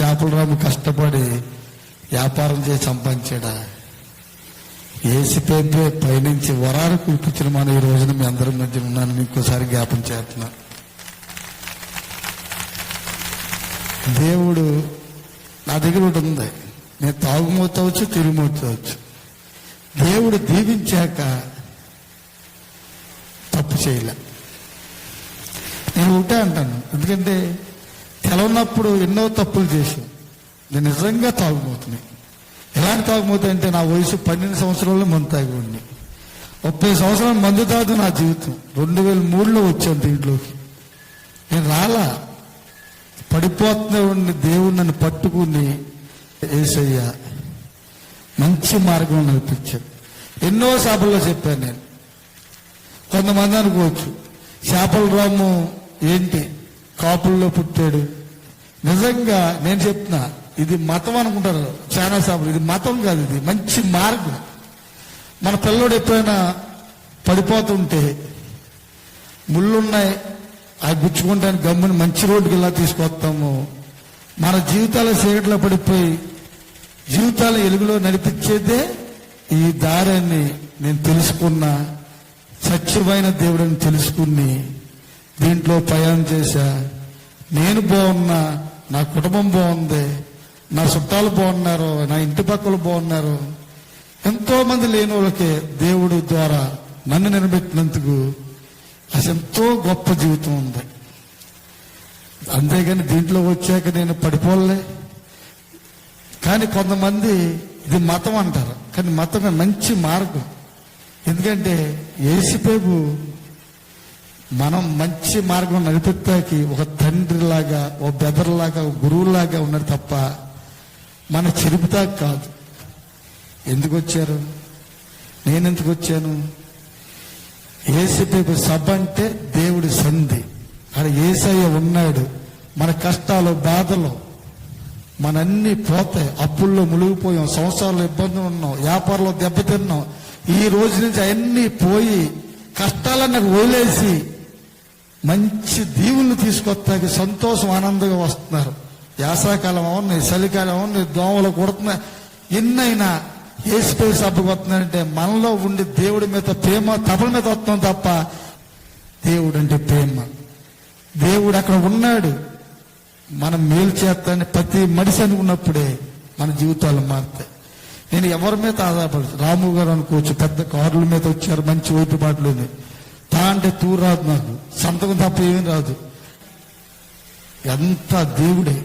చేపల రాము కష్టపడి వ్యాపారం చేసి సంపాదించాడా? ఏసిపేపే పైనుంచి వరాలు కురిపించిన మనం ఈ రోజున మీ అందరి మధ్య ఉన్నాను. ఇంకోసారి జ్ఞాపం చేస్తున్నా. దేవుడు నా దగ్గర ఒకటి ఉంది. నేను తాగుమోతవచ్చు, తిరుగుమోతవచ్చు. దేవుడు దీవించాక తప్పు చేయలే. నేను ఒకటే అంటాను, ఎందుకంటే తెలవనప్పుడు ఎన్నో తప్పులు చేశాను. నేను నిజంగా తాగుమోతున్నాయి. ఎలాంటి తాగుమోతా అంటే నా వయసు 12 సంవత్సరాల్లో మందు తాగివ్వండి. 30 సంవత్సరాలు మందు తాగు నా జీవితం. 2003లో వచ్చాను దీంట్లోకి. నేను రాలా, పడిపోతున్న దేవుడు నన్ను పట్టుకుని యేసయ్య మంచి మార్గం నడిపించాడు. ఎన్నో సభల్లో చెప్పాను నేను. కొంతమంది అనుకోవచ్చు చేపల రాము ఏంటి కాపుల్లో పుట్టాడు. నిజంగా నేను చెప్తున్నా, ఇది మతం అనుకుంటారు చాలా సభలు. ఇది మతం కాదు, ఇది మంచి మార్గం. మన పిల్లోడు ఎప్పుడైనా పడిపోతుంటే ముళ్ళున్నాయి, అవి గుచ్చుకుంటానికి గమ్ముని మంచి రోడ్డుకి ఇలా తీసుకొస్తాము. మన జీవితాల చీకట్లో పడిపోయి జీవితాల ఎలుగులో నడిపించేదే ఈ దారాన్ని నేను తెలుసుకున్నా. సత్యమైన దేవుడిని తెలుసుకుని దీంట్లో ప్రయాణం చేశా. నేను బాగున్నా, నా కుటుంబం బాగుంది, నా చుట్టాలు బాగున్నారు, నా ఇంటి పక్కలు బాగున్నారు. ఎంతో మంది లేని వాళ్ళకి దేవుడు ద్వారా నన్ను నిలబెట్టినందుకు అసలు ఎంతో గొప్ప జీవితం ఉంది. అంతేగాని దీంట్లో వచ్చాక నేను పడిపోలే. కానీ కొంతమంది ఇది మతం అంటారు, కానీ మతం మంచి మార్గం. ఎందుకంటే యేసుప్రభు మనం మంచి మార్గం నడిపిస్తాకి ఒక తండ్రిలాగా, ఓ బెదర్లాగా, ఒక గురువులాగా ఉన్నాడు తప్ప మన చెరుపుతా కాదు. ఎందుకు వచ్చారు? నేను ఎందుకు వచ్చాను? యేసుప్రభు సభ అంటే దేవుడి సంధి. అక్కడ యేసయ్య ఉన్నాడు. మన కష్టాలు, బాధలు మనన్నీ పోతాయి. అప్పుల్లో మునిగిపోయాం, సంవత్సరాలు ఇబ్బందులు ఉన్నాం, వ్యాపారంలో దెబ్బతిన్నాం. ఈ రోజు నుంచి అవన్నీ పోయి కష్టాలన్నీ వదిలేసి మంచి దీవులను తీసుకొస్తాకి సంతోషం, ఆనందంగా వస్తున్నారు. యాసకాలం అవును, చలికాలం అవును, దోమలు కొడుతున్నాయి. ఎన్నైనా యేసుప్రభు సభకు వస్తున్నాడంటే మనలో ఉండి దేవుడి మీద ప్రేమ, తపల మీద వస్తున్నాం తప్ప దేవుడు అంటే ప్రేమ. దేవుడు అక్కడ ఉన్నాడు, మనం మేలు చేస్తానని ప్రతి మనిషి అనుకున్నప్పుడే మన జీవితాలు మారుతాయి. నేను ఎవరి మీద ఆధారపడదు. రాము గారు అనుకోవచ్చు, పెద్ద కారుల మీద వచ్చారు, మంచి ఓటుబాటులోని. తా అంటే తూ రాదు, నాకు సంతకం తప్ప ఏమీ రాదు. ఎంత దేవుడే.